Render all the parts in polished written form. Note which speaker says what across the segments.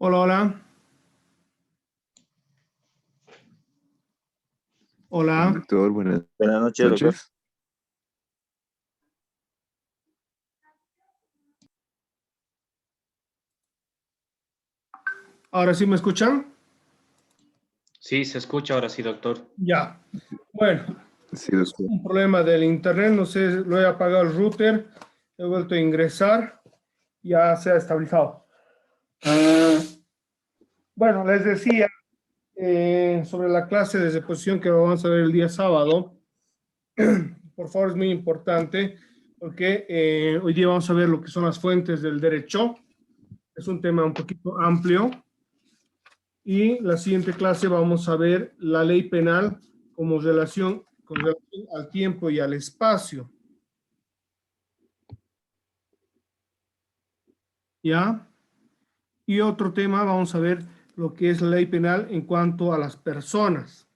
Speaker 1: Hola, hola. Hola.
Speaker 2: Doctor, buenas
Speaker 3: Buenas noches, doctor.
Speaker 2: noches.
Speaker 1: ¿Ahora sí me escuchan?
Speaker 4: Sí, se escucha ahora sí, doctor.
Speaker 1: Ya. Bueno,
Speaker 2: Sí,
Speaker 1: es
Speaker 2: doctor.
Speaker 1: un problema del internet. No sé, lo he apagado el router. He vuelto a ingresar. Ya se ha estabilizado. Bueno, les decía sobre la clase de exposición que vamos a ver el día sábado. Por favor, es muy importante porque hoy día vamos a ver lo que son las fuentes del derecho. Es un tema un poquito amplio. Y la siguiente clase vamos a ver la ley penal como con relación al tiempo y al espacio. ¿Ya? Y otro tema, vamos a ver lo que es la ley penal en cuanto a las personas.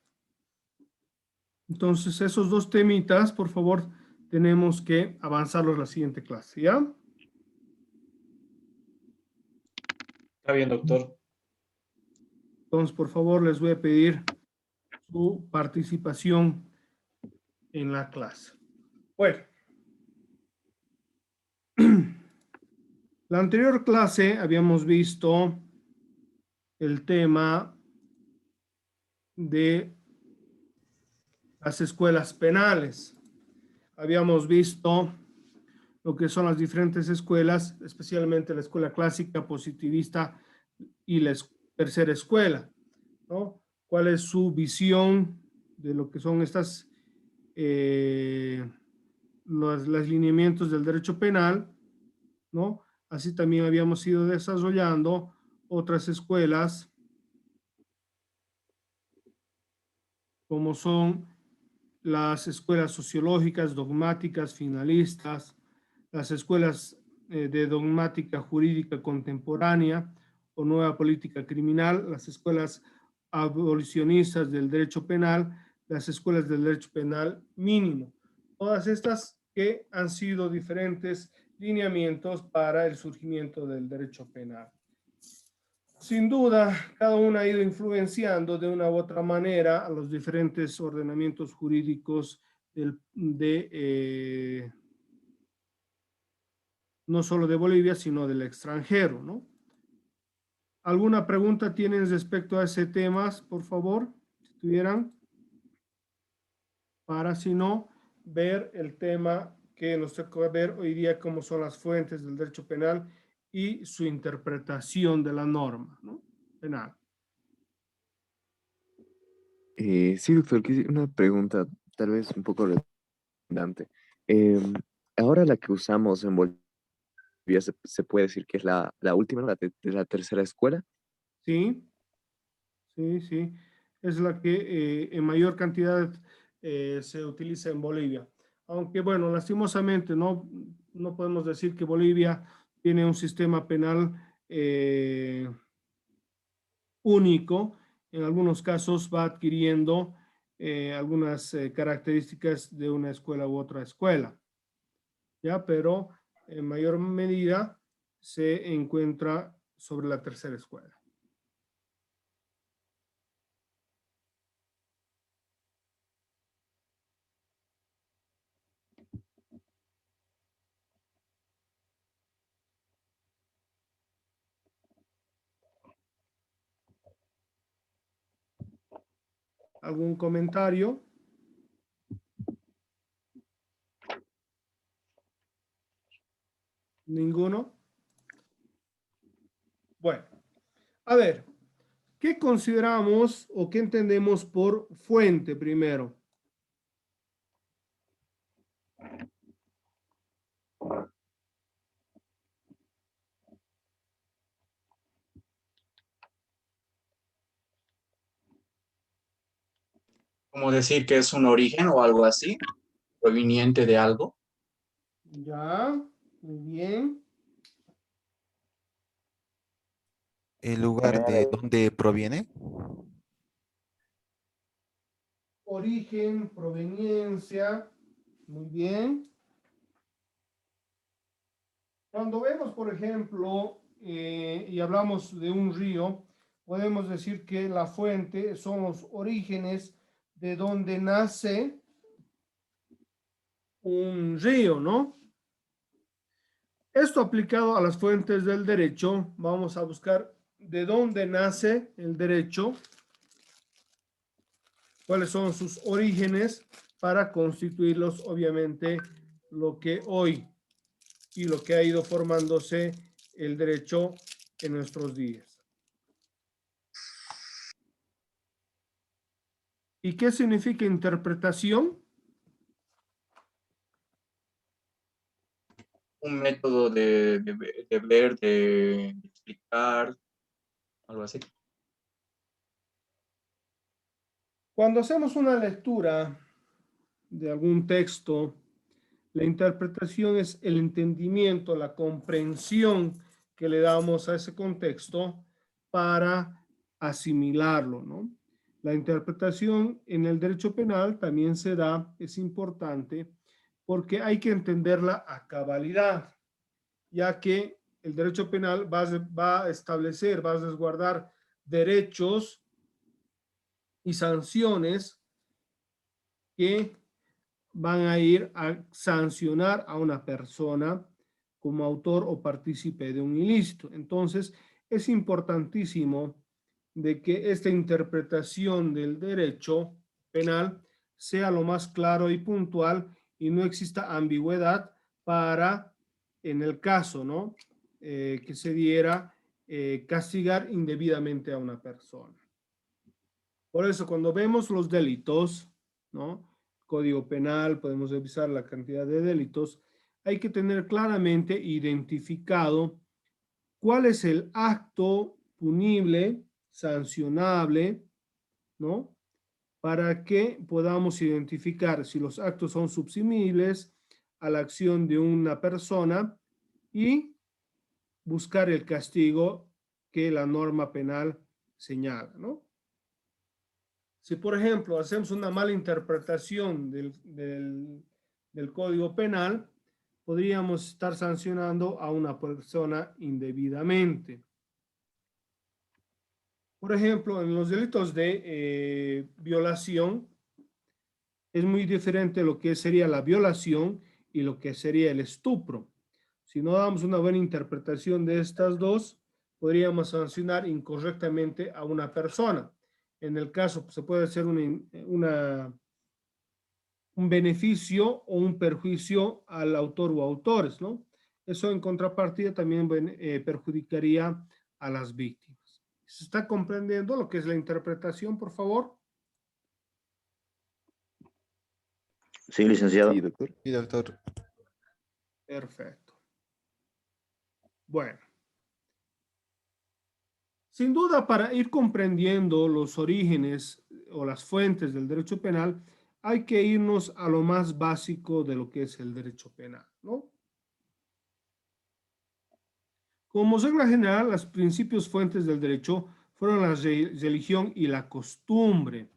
Speaker 1: Entonces, esos dos temitas, por favor, tenemos que avanzarlos en la siguiente clase, ¿ya?
Speaker 4: Está bien, doctor.
Speaker 1: Entonces, por favor, les voy a pedir su participación en la clase. Bueno, la anterior clase habíamos visto el tema de las escuelas penales. Habíamos visto lo que son las diferentes escuelas, especialmente la escuela clásica, positivista y la tercera escuela, ¿no? ¿Cuál es su visión de lo que son estas, los lineamientos del derecho penal, ¿no? Así también habíamos ido desarrollando otras escuelas, como son las escuelas sociológicas, dogmáticas, finalistas, las escuelas de dogmática jurídica contemporánea o nueva política criminal, las escuelas abolicionistas del derecho penal, las escuelas del derecho penal mínimo. Todas estas que han sido diferentes lineamientos para el surgimiento del derecho penal. Sin duda, cada una ha ido influenciando de una u otra manera a los diferentes ordenamientos jurídicos no solo de Bolivia, sino del extranjero, ¿no? ¿Alguna pregunta tienen respecto a ese tema, por favor? Si tuvieran, para si no, ver el tema que nos toca ver hoy día, cómo son las fuentes del derecho penal y su interpretación de la norma, ¿no? Penal.
Speaker 2: Sí, doctor, una pregunta tal vez un poco redundante. Ahora la que usamos en Bolivia se puede decir que es la última, ¿no? La tercera escuela.
Speaker 1: Sí, sí, sí. Es la que en mayor cantidad se utiliza en Bolivia. Aunque, bueno, lastimosamente no podemos decir que Bolivia tiene un sistema penal único. En algunos casos va adquiriendo algunas características de una escuela u otra escuela, ¿ya? Pero en mayor medida se encuentra sobre la tercera escuela. ¿Algún comentario? ¿Ninguno? Bueno, a ver, ¿qué consideramos o qué entendemos por fuente primero?
Speaker 3: ¿Cómo decir que es un origen o algo así? Proveniente de algo.
Speaker 1: Ya, muy bien.
Speaker 5: ¿El lugar de dónde proviene?
Speaker 1: Origen, proveniencia, muy bien. Cuando vemos, por ejemplo, y hablamos de un río, podemos decir que la fuente son los orígenes de donde nace un río, ¿no? Esto aplicado a las fuentes del derecho, vamos a buscar de dónde nace el derecho, cuáles son sus orígenes para constituirlos, obviamente, lo que hoy y lo que ha ido formándose el derecho en nuestros días. ¿Y qué significa interpretación?
Speaker 3: Un método de ver, de explicar, algo así.
Speaker 1: Cuando hacemos una lectura de algún texto, la interpretación es el entendimiento, la comprensión que le damos a ese contexto para asimilarlo, ¿no? La interpretación en el derecho penal también se da, es importante, porque hay que entenderla a cabalidad, ya que el derecho penal va a establecer, va a resguardar derechos y sanciones que van a ir a sancionar a una persona como autor o partícipe de un ilícito. Entonces, es importantísimo de que esta interpretación del derecho penal sea lo más claro y puntual y no exista ambigüedad para, en el caso, ¿no? Que se diera castigar indebidamente a una persona. Por eso, cuando vemos los delitos, ¿no? Código penal, podemos revisar la cantidad de delitos, hay que tener claramente identificado cuál es el acto punible, sancionable, ¿no? Para que podamos identificar si los actos son subsumibles a la acción de una persona y buscar el castigo que la norma penal señala, ¿no? Si, por ejemplo, hacemos una mala interpretación del Código Penal, podríamos estar sancionando a una persona indebidamente. Por ejemplo, en los delitos de violación, es muy diferente lo que sería la violación y lo que sería el estupro. Si no damos una buena interpretación de estas dos, podríamos sancionar incorrectamente a una persona. En el caso, pues, se puede hacer un beneficio o un perjuicio al autor o autores, ¿no? Eso en contrapartida también perjudicaría a las víctimas. ¿Se está comprendiendo lo que es la interpretación, por favor?
Speaker 6: Sí, licenciado.
Speaker 2: Sí, doctor.
Speaker 5: Sí, doctor.
Speaker 1: Perfecto. Bueno. Sin duda, para ir comprendiendo los orígenes o las fuentes del derecho penal, hay que irnos a lo más básico de lo que es el derecho penal, ¿no? Como regla general, los principios fuentes del derecho fueron la religión y la costumbre.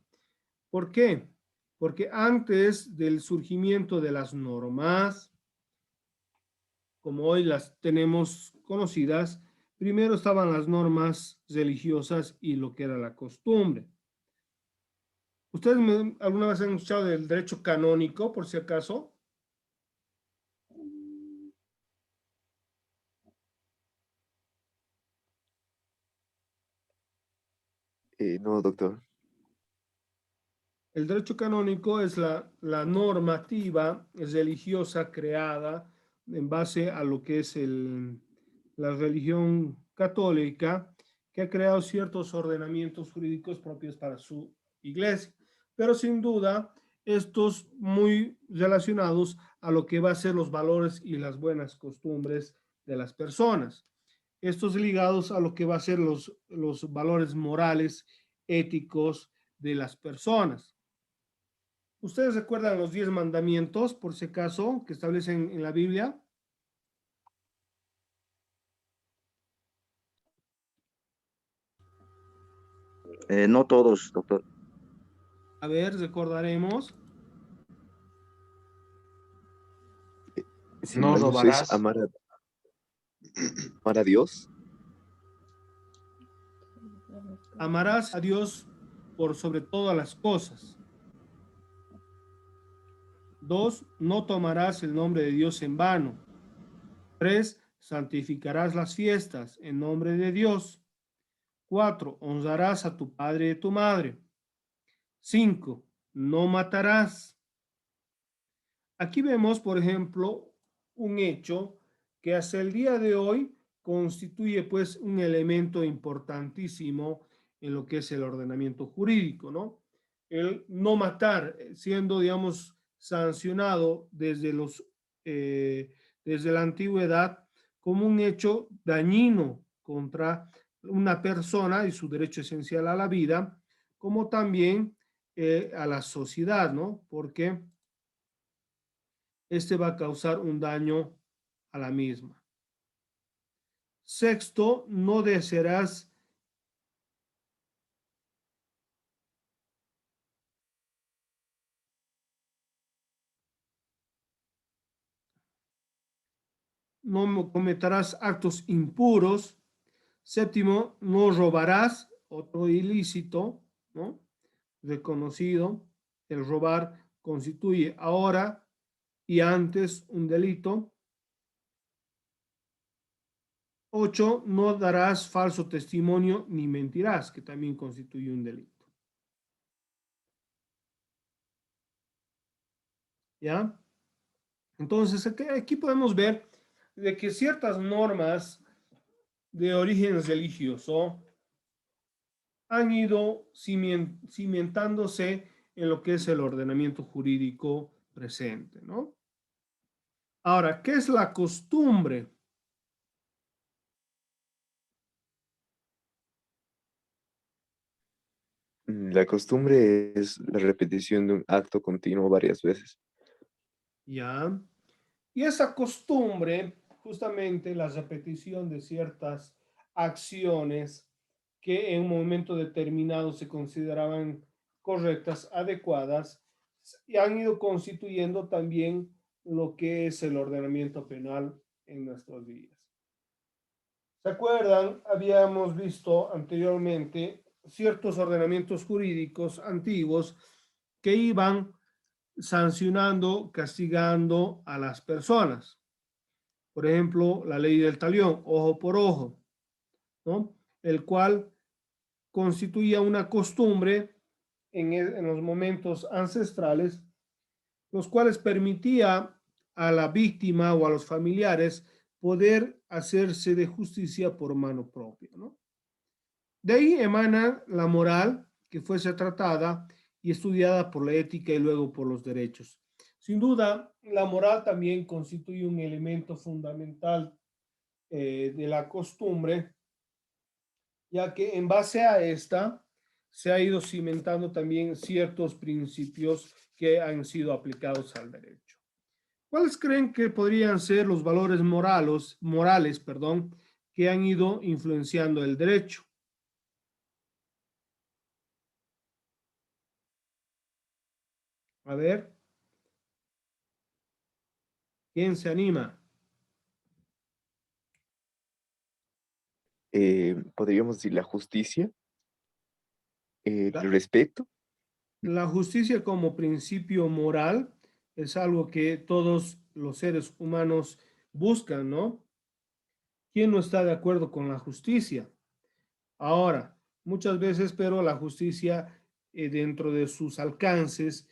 Speaker 1: ¿Por qué? Porque antes del surgimiento de las normas, como hoy las tenemos conocidas, primero estaban las normas religiosas y lo que era la costumbre. ¿Ustedes alguna vez han escuchado del derecho canónico, por si acaso?
Speaker 2: No, doctor.
Speaker 1: El derecho canónico es la normativa religiosa creada en base a lo que es la religión católica, que ha creado ciertos ordenamientos jurídicos propios para su iglesia. Pero sin duda, estos muy relacionados a lo que va a ser los valores y las buenas costumbres de las personas. Estos ligados a lo que va a ser los valores morales, éticos de las personas. ¿Ustedes recuerdan los 10 mandamientos, por si acaso, que establecen en la Biblia?
Speaker 6: No todos, doctor.
Speaker 1: A ver, recordaremos.
Speaker 2: Si
Speaker 4: No
Speaker 2: mal no sé, es
Speaker 4: robarás.
Speaker 2: amar a Dios.
Speaker 1: Amarás a Dios por sobre todas las cosas. 2. No tomarás el nombre de Dios en vano. 3. Santificarás las fiestas en nombre de Dios. 4. Honrarás a tu padre y a tu madre. 5. No matarás. Aquí vemos, por ejemplo, un hecho que hasta el día de hoy constituye pues un elemento importantísimo en lo que es el ordenamiento jurídico, ¿no? El no matar, siendo, digamos, sancionado desde la antigüedad como un hecho dañino contra una persona y su derecho esencial a la vida, como también a la sociedad, ¿no? Porque este va a causar un daño a la misma. 6, no desearás no cometerás actos impuros. 7, no robarás, otro ilícito, ¿no? Reconocido. El robar constituye ahora y antes un delito. 8, no darás falso testimonio ni mentirás, que también constituye un delito. ¿Ya? Entonces, aquí podemos ver de que ciertas normas de origen religioso han ido cimentándose en lo que es el ordenamiento jurídico presente, ¿no? Ahora, ¿qué es la costumbre?
Speaker 2: La costumbre es la repetición de un acto continuo varias veces.
Speaker 1: ¿Ya? Y esa costumbre, justamente la repetición de ciertas acciones que en un momento determinado se consideraban correctas, adecuadas, y han ido constituyendo también lo que es el ordenamiento penal en nuestros días. ¿Se acuerdan? Habíamos visto anteriormente ciertos ordenamientos jurídicos antiguos que iban sancionando, castigando a las personas. Por ejemplo, la ley del talión, ojo por ojo, ¿no? El cual constituía una costumbre en los momentos ancestrales, los cuales permitía a la víctima o a los familiares poder hacerse de justicia por mano propia, ¿no? De ahí emana la moral que fuese tratada y estudiada por la ética y luego por los derechos. Sin duda, la moral también constituye un elemento fundamental de la costumbre, ya que en base a esta se ha ido cimentando también ciertos principios que han sido aplicados al derecho. ¿Cuáles creen que podrían ser los valores morales, que han ido influenciando el derecho? A ver, ¿quién se anima?
Speaker 2: Podríamos decir la justicia, el
Speaker 1: La,
Speaker 2: respeto.
Speaker 1: la justicia como principio moral es algo que todos los seres humanos buscan, ¿no? ¿Quién no está de acuerdo con la justicia? Ahora, muchas veces, pero la justicia dentro de sus alcances,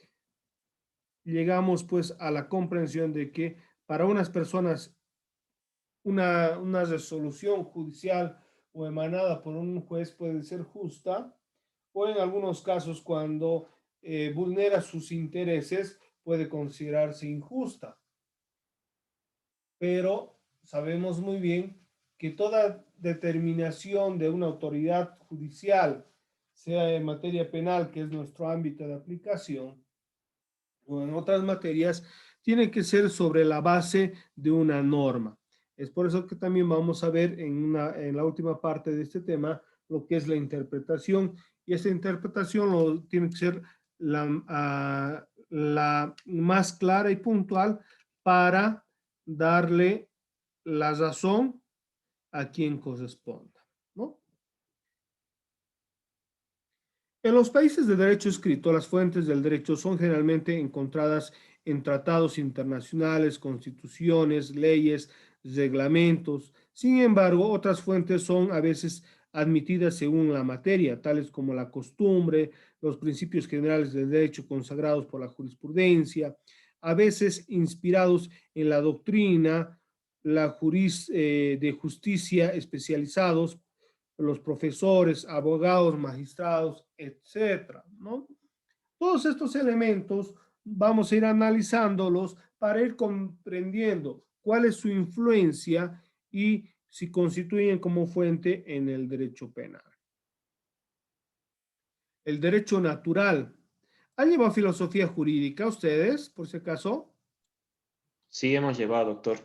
Speaker 1: llegamos pues a la comprensión de que para unas personas una resolución judicial o emanada por un juez puede ser justa, o en algunos casos cuando vulnera sus intereses puede considerarse injusta. Pero sabemos muy bien que toda determinación de una autoridad judicial, sea en materia penal, que es nuestro ámbito de aplicación, o en otras materias, tiene que ser sobre la base de una norma. Es por eso que también vamos a ver en la última parte de este tema lo que es la interpretación. Y esta interpretación tiene que ser la más clara y puntual para darle la razón a quien corresponda, ¿no? En los países de derecho escrito, las fuentes del derecho son generalmente encontradas en tratados internacionales, constituciones, leyes, reglamentos. Sin embargo, otras fuentes son a veces admitidas según la materia, tales como la costumbre, los principios generales del derecho consagrados por la jurisprudencia, a veces inspirados en la doctrina, de justicia especializados, los profesores, abogados, magistrados, etcétera, ¿no? Todos estos elementos vamos a ir analizándolos para ir comprendiendo cuál es su influencia y si constituyen como fuente en el derecho penal. El derecho natural. ¿Han llevado filosofía jurídica ustedes, por si acaso?
Speaker 4: Sí, hemos llevado, doctor.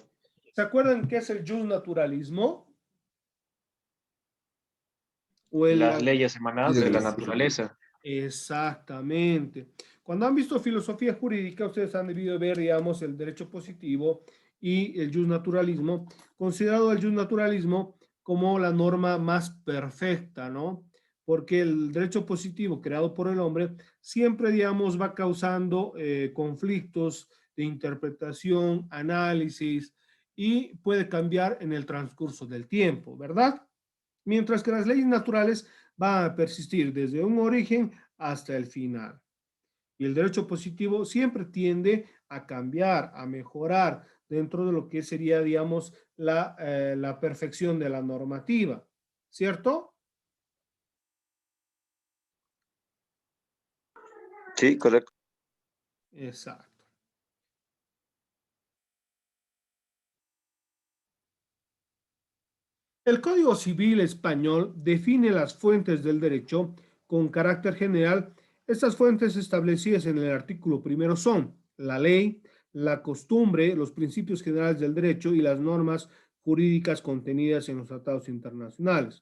Speaker 1: ¿Se acuerdan qué es el justnaturalismo? O el,
Speaker 4: Las leyes emanadas de la naturaleza.
Speaker 1: Exactamente. Cuando han visto filosofía jurídica, ustedes han debido ver, digamos, el derecho positivo y el justnaturalismo, considerado el justnaturalismo como la norma más perfecta, ¿no? Porque el derecho positivo creado por el hombre siempre, digamos, va causando conflictos de interpretación, análisis y puede cambiar en el transcurso del tiempo, ¿verdad? Mientras que las leyes naturales van a persistir desde un origen hasta el final. Y el derecho positivo siempre tiende a cambiar, a mejorar dentro de lo que sería, digamos, la perfección de la normativa, ¿cierto?
Speaker 6: Sí, correcto.
Speaker 1: Exacto. El Código Civil español define las fuentes del derecho con carácter general. Estas fuentes establecidas en el artículo primero son la ley, la costumbre, los principios generales del derecho y las normas jurídicas contenidas en los tratados internacionales,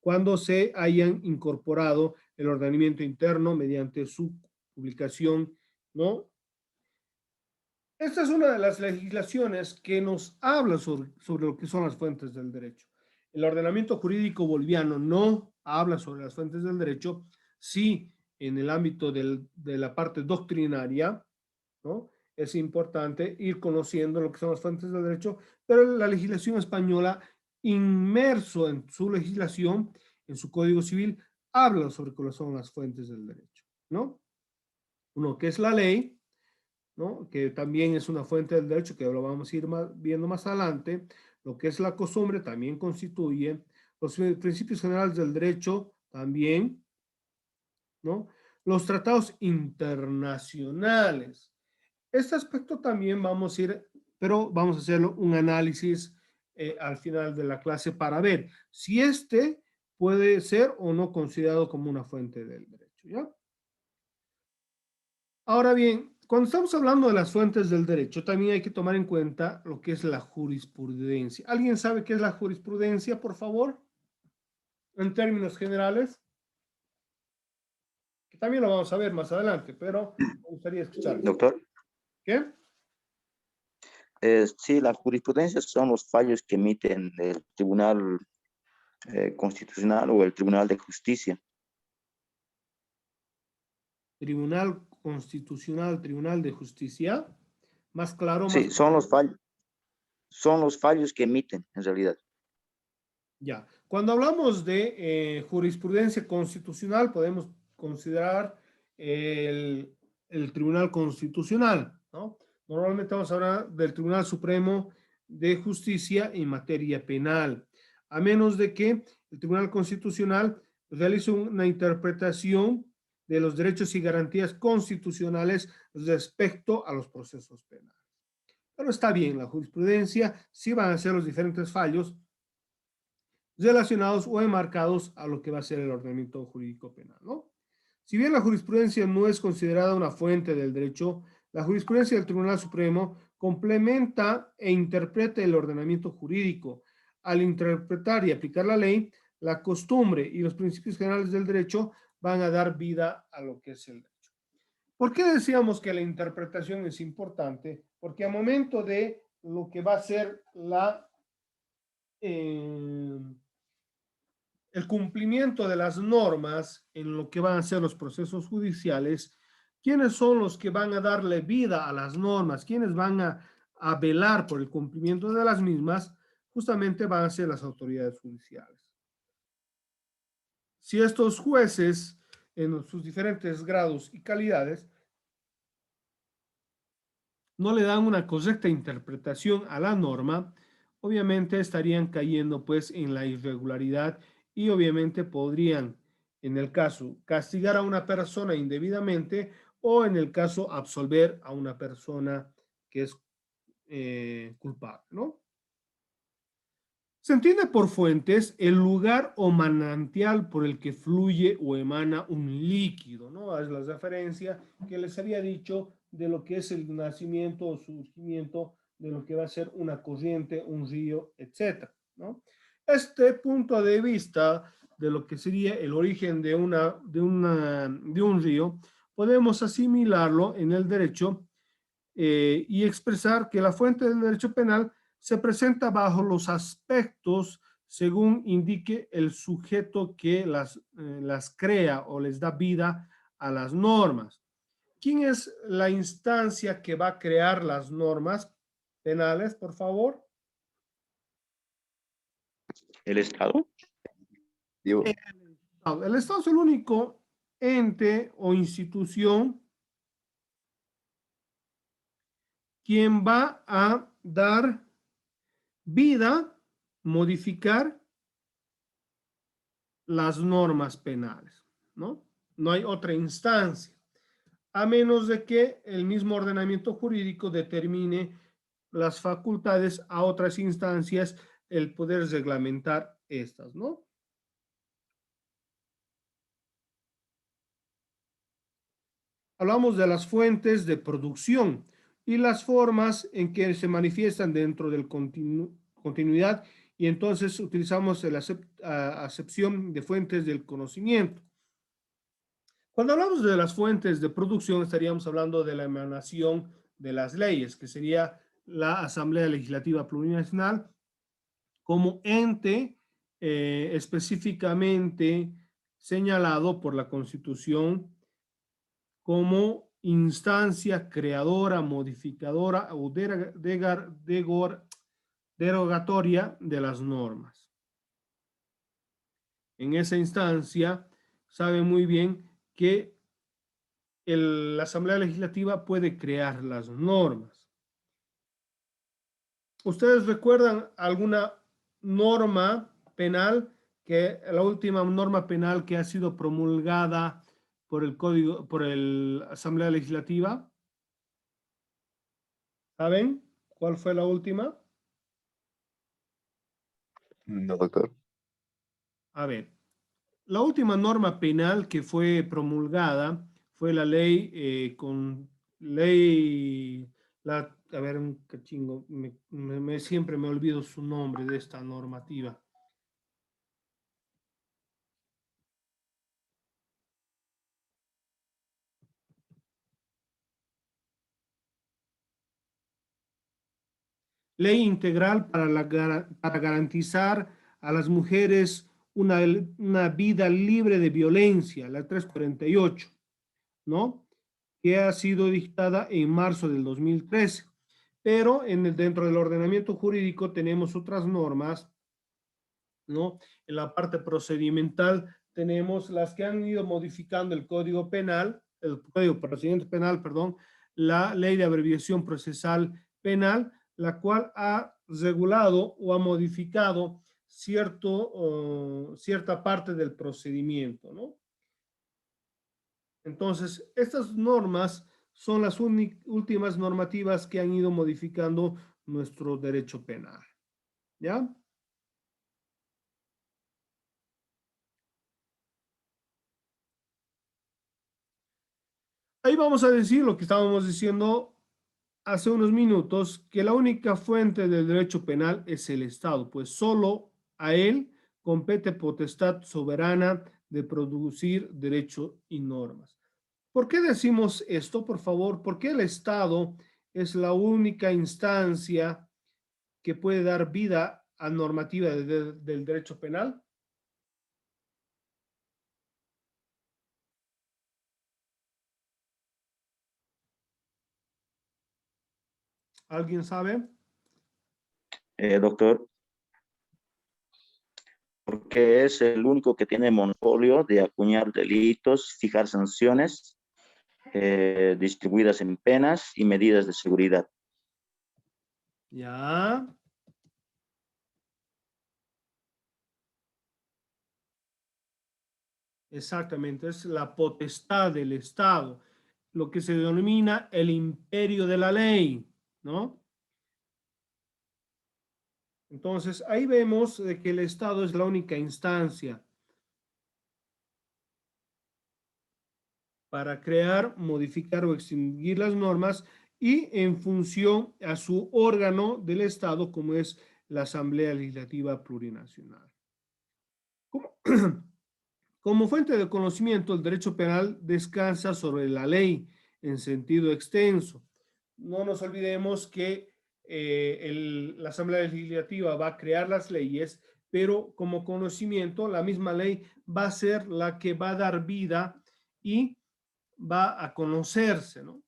Speaker 1: cuando se hayan incorporado el ordenamiento interno mediante su publicación, ¿no? Esta es una de las legislaciones que nos habla sobre lo que son las fuentes del derecho. El ordenamiento jurídico boliviano no habla sobre las fuentes del derecho, sí en el ámbito de la parte doctrinaria, ¿no? Es importante ir conociendo lo que son las fuentes del derecho, pero la legislación española, inmerso en su legislación, en su Código Civil, habla sobre cuáles son las fuentes del derecho, ¿no? Uno que es la ley, ¿no? Que también es una fuente del derecho, que lo vamos a ir viendo más adelante. Lo que es la costumbre también constituye los principios generales del derecho también, ¿no? Los tratados internacionales. Este aspecto también vamos a ir, pero vamos a hacerlo un análisis al final de la clase para ver si este puede ser o no considerado como una fuente del derecho, ¿ya? Ahora bien, cuando estamos hablando de las fuentes del derecho, también hay que tomar en cuenta lo que es la jurisprudencia. ¿Alguien sabe qué es la jurisprudencia, por favor? En términos generales, que también lo vamos a ver más adelante, pero me gustaría escuchar.
Speaker 6: Doctor,
Speaker 1: ¿Qué?
Speaker 6: sí, la jurisprudencia son los fallos que emiten el Tribunal Constitucional o el Tribunal de Justicia.
Speaker 1: Tribunal Constitucional, Tribunal de Justicia. Más claro, más...
Speaker 6: Sí, son los fallos que emiten en realidad.
Speaker 1: Ya. Cuando hablamos de jurisprudencia constitucional, podemos considerar el Tribunal Constitucional, ¿no? Normalmente vamos a hablar del Tribunal Supremo de Justicia en materia penal, a menos de que el Tribunal Constitucional realice una interpretación de los derechos y garantías constitucionales respecto a los procesos penales. Pero está bien, la jurisprudencia sí van a ser los diferentes fallos relacionados o enmarcados a lo que va a ser el ordenamiento jurídico penal, ¿no? Si bien la jurisprudencia no es considerada una fuente del derecho, la jurisprudencia del Tribunal Supremo complementa e interpreta el ordenamiento jurídico. Al interpretar y aplicar la ley, la costumbre y los principios generales del derecho van a dar vida a lo que es el derecho. ¿Por qué decíamos que la interpretación es importante? Porque al momento de lo que va a ser el cumplimiento de las normas en lo que van a ser los procesos judiciales, ¿quiénes son los que van a darle vida a las normas? ¿Quiénes van a velar por el cumplimiento de las mismas? Justamente van a ser las autoridades judiciales. Si estos jueces, en sus diferentes grados y calidades, no le dan una correcta interpretación a la norma, obviamente estarían cayendo pues en la irregularidad y obviamente podrían, en el caso, castigar a una persona indebidamente o en el caso, absolver a una persona que es culpable, ¿no? Se entiende por fuentes el lugar o manantial por el que fluye o emana un líquido, ¿no? Es la referencia que les había dicho de lo que es el nacimiento o surgimiento de lo que va a ser una corriente, un río, etcétera, ¿no? Este punto de vista de lo que sería el origen de un río, podemos asimilarlo en el derecho y expresar que la fuente del derecho penal se presenta bajo los aspectos según indique el sujeto que las crea o les da vida a las normas. ¿Quién es la instancia que va a crear las normas penales, por favor?
Speaker 6: ¿El Estado?
Speaker 2: Digo,
Speaker 1: El Estado es el único ente o institución quien va a dar vida, modificar las normas penales, ¿no? No hay otra instancia, a menos de que el mismo ordenamiento jurídico determine las facultades a otras instancias, el poder reglamentar estas, ¿no? Hablamos de las fuentes de producción y las formas en que se manifiestan dentro del continuidad y entonces utilizamos la acepción de fuentes del conocimiento. Cuando hablamos de las fuentes de producción estaríamos hablando de la emanación de las leyes, que sería la Asamblea Legislativa Plurinacional como ente específicamente señalado por la Constitución como instancia creadora, modificadora o derogatoria de las normas. En esa instancia, sabe muy bien que la Asamblea Legislativa puede crear las normas. ¿Ustedes recuerdan alguna norma penal la última norma penal que ha sido promulgada por el Código, por la Asamblea Legislativa? ¿Saben cuál fue la última?
Speaker 2: no, doctor.
Speaker 1: A ver, la última norma penal que fue promulgada fue la ley a ver, un cachingo, siempre me olvido su nombre de esta normativa. Ley integral para garantizar a las mujeres una vida libre de violencia, la 348, ¿no? Que ha sido dictada en marzo del 2013. Pero dentro del ordenamiento jurídico tenemos otras normas, ¿no? En la parte procedimental tenemos las que han ido modificando el Código Penal, el Código Procedimiento Penal, perdón, la Ley de Abreviación Procesal Penal, la cual ha regulado o ha modificado cierta parte del procedimiento, ¿no? Entonces, estas normas son las últimas normativas que han ido modificando nuestro derecho penal, ¿ya? Ahí vamos a decir lo que estábamos diciendo hace unos minutos, que la única fuente del derecho penal es el Estado, pues solo a él compete potestad soberana de producir derecho y normas. ¿Por qué decimos esto, por favor? ¿Por qué el Estado es la única instancia que puede dar vida a normativa del derecho penal? ¿Alguien sabe?
Speaker 6: Doctor, porque es el único que tiene monopolio de acuñar delitos, fijar sanciones distribuidas en penas y medidas de seguridad.
Speaker 1: Ya. Exactamente, es la potestad del Estado, lo que se denomina el imperio de la ley, ¿no? Entonces, ahí vemos de que el Estado es la única instancia para crear, modificar o extinguir las normas y en función a su órgano del Estado, como es la Asamblea Legislativa Plurinacional. Como fuente de conocimiento, el derecho penal descansa sobre la ley en sentido extenso. No nos olvidemos que la Asamblea Legislativa va a crear las leyes, pero como conocimiento, la misma ley va a ser la que va a dar vida y va a conocerse, ¿no?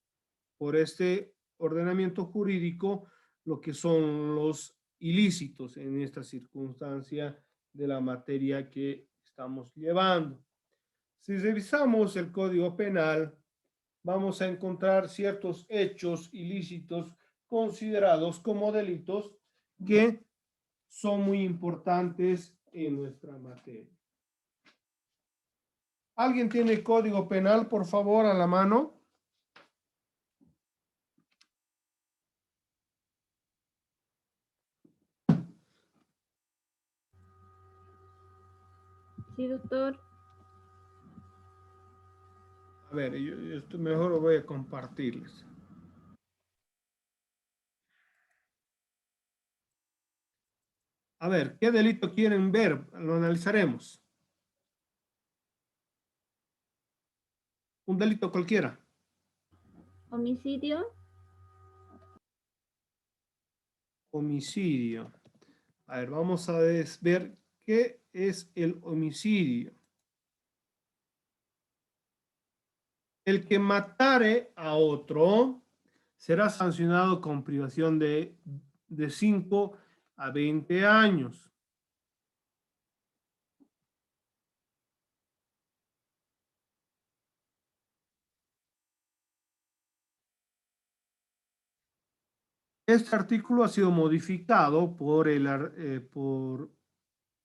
Speaker 1: Por este ordenamiento jurídico, lo que son los ilícitos en esta circunstancia de la materia que estamos llevando. Si revisamos el Código Penal, vamos a encontrar ciertos hechos ilícitos considerados como delitos que son muy importantes en nuestra materia. ¿Alguien tiene el Código Penal, por favor, a la mano?
Speaker 7: Sí, doctor.
Speaker 1: A ver, yo esto mejor lo voy a compartirles. A ver, ¿qué delito quieren ver? Lo analizaremos. Un delito cualquiera.
Speaker 7: Homicidio.
Speaker 1: Homicidio. A ver, vamos a ver qué es el homicidio. El que matare a otro será sancionado con privación de 5 a 20 años. Este artículo ha sido modificado por el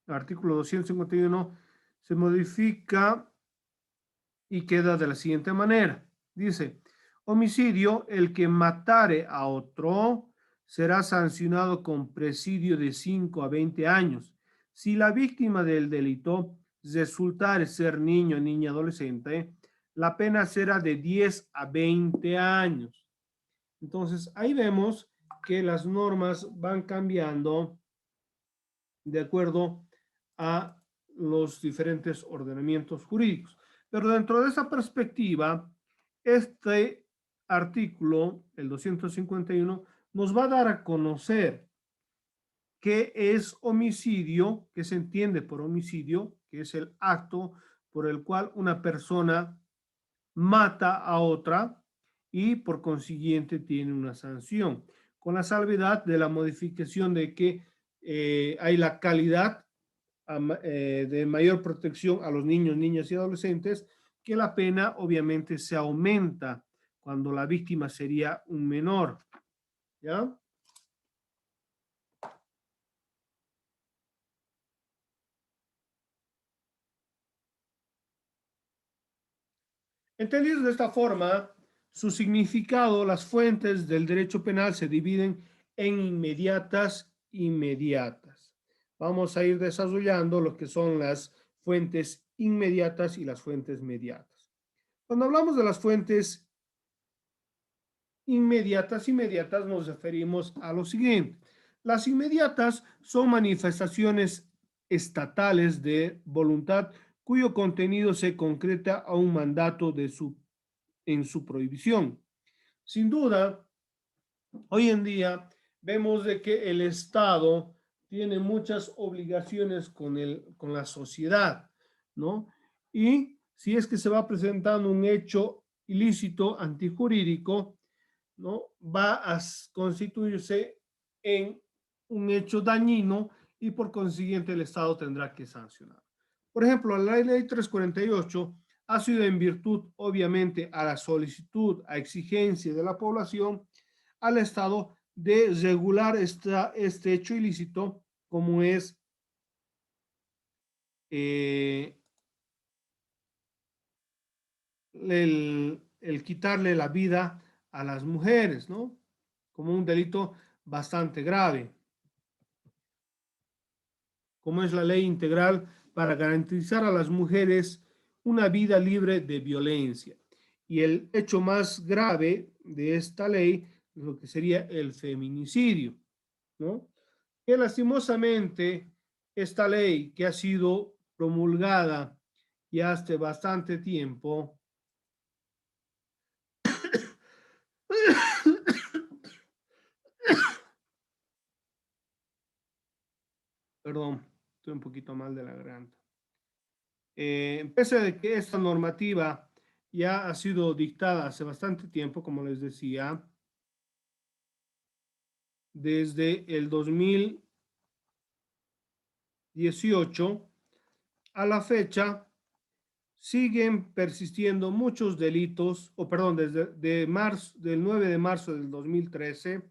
Speaker 1: artículo 251. Se modifica y queda de la siguiente manera. Dice, homicidio, el que matare a otro será sancionado con presidio de 5 a 20 años. Si la víctima del delito resultare ser niño, niña, adolescente, la pena será de 10 a 20 años. Entonces, ahí vemos que las normas van cambiando de acuerdo a los diferentes ordenamientos jurídicos. Pero dentro de esa perspectiva, este artículo, el 251, nos va a dar a conocer qué es homicidio, qué se entiende por homicidio, que es el acto por el cual una persona mata a otra y por consiguiente tiene una sanción, con la salvedad de la modificación de que hay la calidad de mayor protección a los niños, niñas y adolescentes, que la pena obviamente se aumenta cuando la víctima sería un menor. ¿Ya? Entendido de esta forma, su significado, las fuentes del derecho penal se dividen en inmediatas, inmediatas. Vamos a ir desarrollando lo que son las fuentes inmediatas y las fuentes mediatas. Cuando hablamos de las fuentes inmediatas nos referimos a lo siguiente. Las inmediatas son manifestaciones estatales de voluntad cuyo contenido se concreta a un mandato en su prohibición. Sin duda, hoy en día vemos de que el Estado tiene muchas obligaciones con la sociedad, ¿no? Y si es que se va presentando un hecho ilícito antijurídico, ¿no? Va a constituirse en un hecho dañino y por consiguiente el Estado tendrá que sancionar. Por ejemplo, la ley 348 ha sido en virtud, obviamente, a la solicitud, a exigencia de la población, al Estado de regular este hecho ilícito como es el quitarle la vida a las mujeres, ¿no? Como un delito bastante grave, como es la ley integral para garantizar a las mujeres una vida libre de violencia. Y el hecho más grave de esta ley es lo que sería el feminicidio, ¿no? Que lastimosamente esta ley que ha sido promulgada ya hace bastante tiempo, perdón, estoy un poquito mal de la garganta. Pese a que esta normativa ya ha sido dictada hace bastante tiempo, como les decía, desde el 2018 a la fecha, siguen persistiendo muchos delitos, o perdón, desde del 9 de marzo del 2013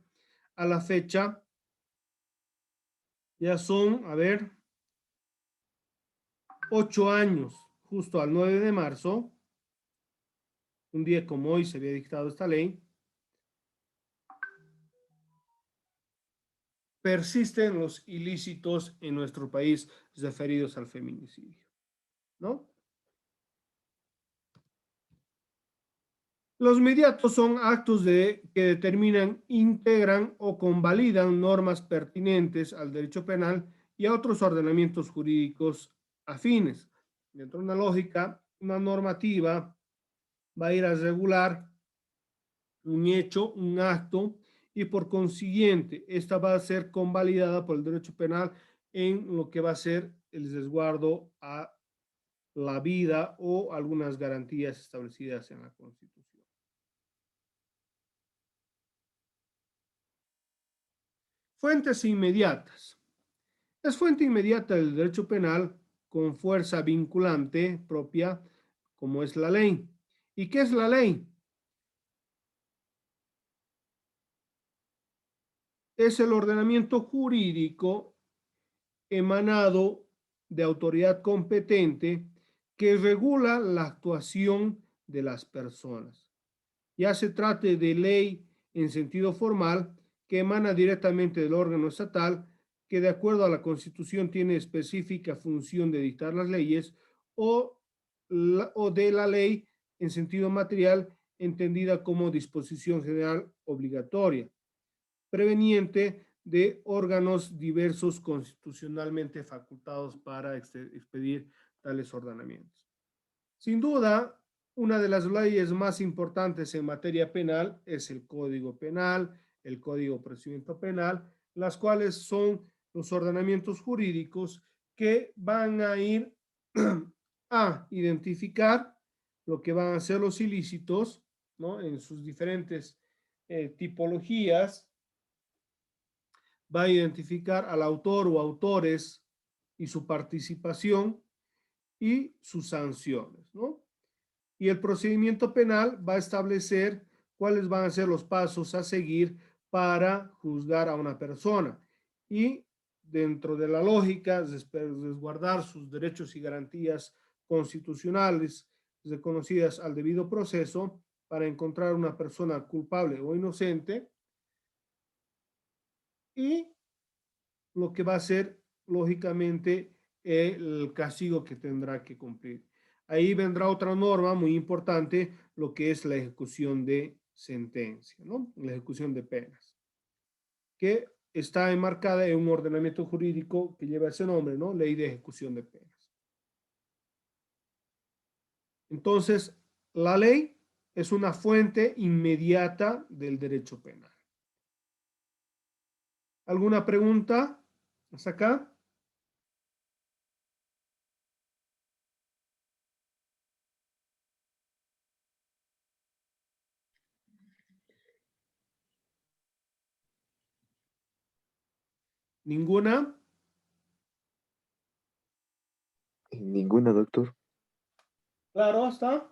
Speaker 1: a la fecha, ya son, a ver, 8 años, justo al 9 de marzo, un día como hoy se había dictado esta ley, persisten los ilícitos en nuestro país referidos al feminicidio, ¿no? Los mediatos son actos que determinan, integran o convalidan normas pertinentes al derecho penal y a otros ordenamientos jurídicos afines. Dentro de una lógica, una normativa va a ir a regular un hecho, un acto, y por consiguiente, esta va a ser convalidada por el derecho penal en lo que va a ser el resguardo a la vida o algunas garantías establecidas en la Constitución. Fuentes inmediatas. Es fuente inmediata del derecho penal con fuerza vinculante propia, como es la ley. ¿Y qué es la ley? Es el ordenamiento jurídico emanado de autoridad competente que regula la actuación de las personas. Ya se trate de ley en sentido formal que emana directamente del órgano estatal que de acuerdo a la Constitución tiene específica función de dictar las leyes o de la ley en sentido material entendida como disposición general obligatoria, preveniente de órganos diversos constitucionalmente facultados para expedir tales ordenamientos. Sin duda, una de las leyes más importantes en materia penal es el Código Penal, el Código de Procedimiento Penal, las cuales son los ordenamientos jurídicos que van a ir a identificar lo que van a ser los ilícitos, ¿no? En sus diferentes tipologías, va a identificar al autor o autores y su participación y sus sanciones, ¿no? Y el procedimiento penal va a establecer cuáles van a ser los pasos a seguir para juzgar a una persona y dentro de la lógica resguardar sus derechos y garantías constitucionales reconocidas al debido proceso para encontrar una persona culpable o inocente y lo que va a ser lógicamente el castigo que tendrá que cumplir. Ahí vendrá otra norma muy importante, lo que es la ejecución de sentencia, ¿no? La ejecución de penas, que está enmarcada en un ordenamiento jurídico que lleva ese nombre, ¿no? Ley de ejecución de penas. Entonces, la ley es una fuente inmediata del derecho penal. ¿Alguna pregunta hasta acá? ¿Ninguna?
Speaker 2: Ninguna, doctor.
Speaker 1: Claro, está.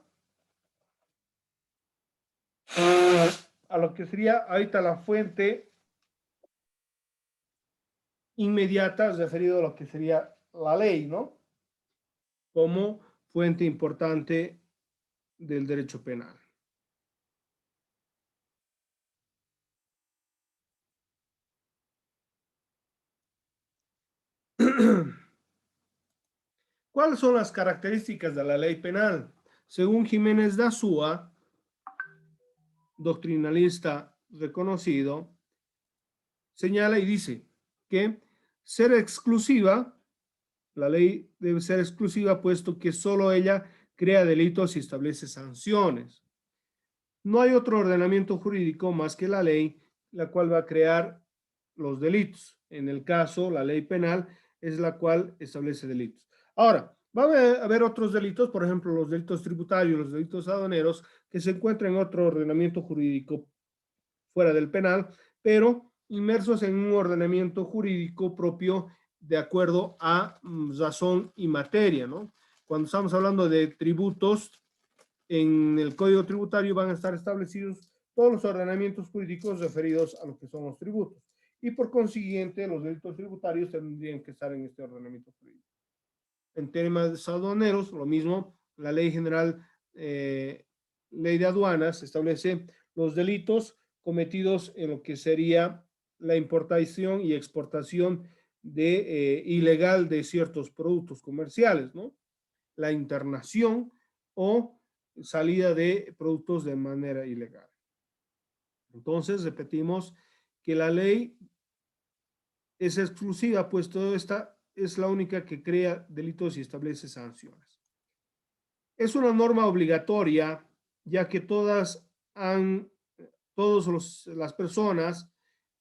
Speaker 1: A lo que sería ahorita la fuente inmediata, referido a lo que sería la ley, ¿no? Como fuente importante del derecho penal. ¿Cuáles son las características de la ley penal? Según Jiménez de Azúa, doctrinalista reconocido, señala y dice que ser exclusiva, la ley debe ser exclusiva puesto que solo ella crea delitos y establece sanciones. No hay otro ordenamiento jurídico más que la ley, la cual va a crear los delitos. En el caso, la ley penal es la cual establece delitos. Ahora, va a haber otros delitos, por ejemplo, los delitos tributarios, los delitos aduaneros, que se encuentran en otro ordenamiento jurídico fuera del penal, pero inmersos en un ordenamiento jurídico propio de acuerdo a razón y materia, ¿no? Cuando estamos hablando de tributos, en el Código Tributario van a estar establecidos todos los ordenamientos jurídicos referidos a lo que son los tributos. Y por consiguiente, los delitos tributarios tendrían que estar en este ordenamiento jurídico. En temas aduaneros, lo mismo, la Ley General, Ley de Aduanas, establece los delitos cometidos en lo que sería la importación y exportación ilegal de ciertos productos comerciales, ¿no? La internación o salida de productos de manera ilegal. Entonces, repetimos que la ley es exclusiva, puesto esta es la única que crea delitos y establece sanciones. Es una norma obligatoria, ya que todas las personas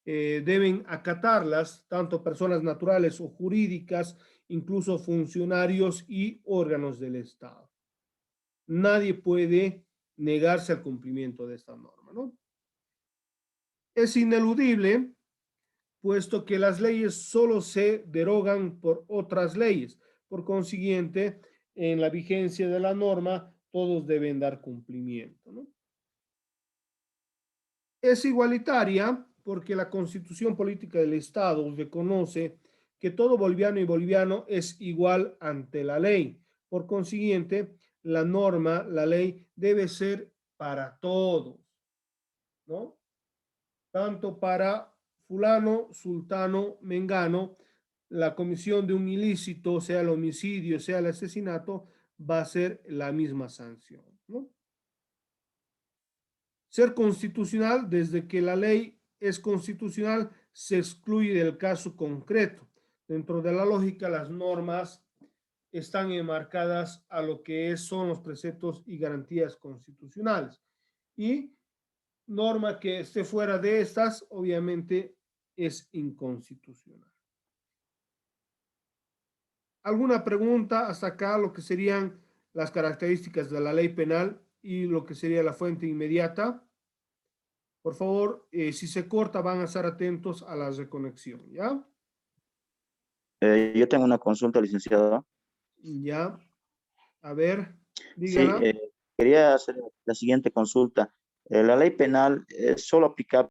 Speaker 1: deben acatarlas, tanto personas naturales o jurídicas, incluso funcionarios y órganos del Estado. Nadie puede negarse al cumplimiento de esta norma, ¿no? Es ineludible, puesto que las leyes solo se derogan por otras leyes. Por consiguiente, en la vigencia de la norma, todos deben dar cumplimiento, ¿no? Es igualitaria porque la Constitución Política del Estado reconoce que todo boliviano y boliviano es igual ante la ley. Por consiguiente, la norma, la ley, debe ser para todos, ¿no? Tanto para fulano, sultano, mengano, la comisión de un ilícito, sea el homicidio, sea el asesinato, va a ser la misma sanción, ¿no? Ser constitucional, desde que la ley es constitucional, se excluye del caso concreto. Dentro de la lógica, las normas están enmarcadas a lo que son los preceptos y garantías constitucionales. Y norma que esté fuera de estas, obviamente, es inconstitucional. ¿Alguna pregunta hasta acá, lo que serían las características de la ley penal y lo que sería la fuente inmediata? Por favor, si se corta, van a estar atentos a la reconexión, ¿ya?
Speaker 6: Yo tengo una consulta, licenciado.
Speaker 1: Ya, a ver,
Speaker 6: Sí,
Speaker 1: dígala.
Speaker 6: quería hacer la siguiente consulta. La ley penal es solo aplicable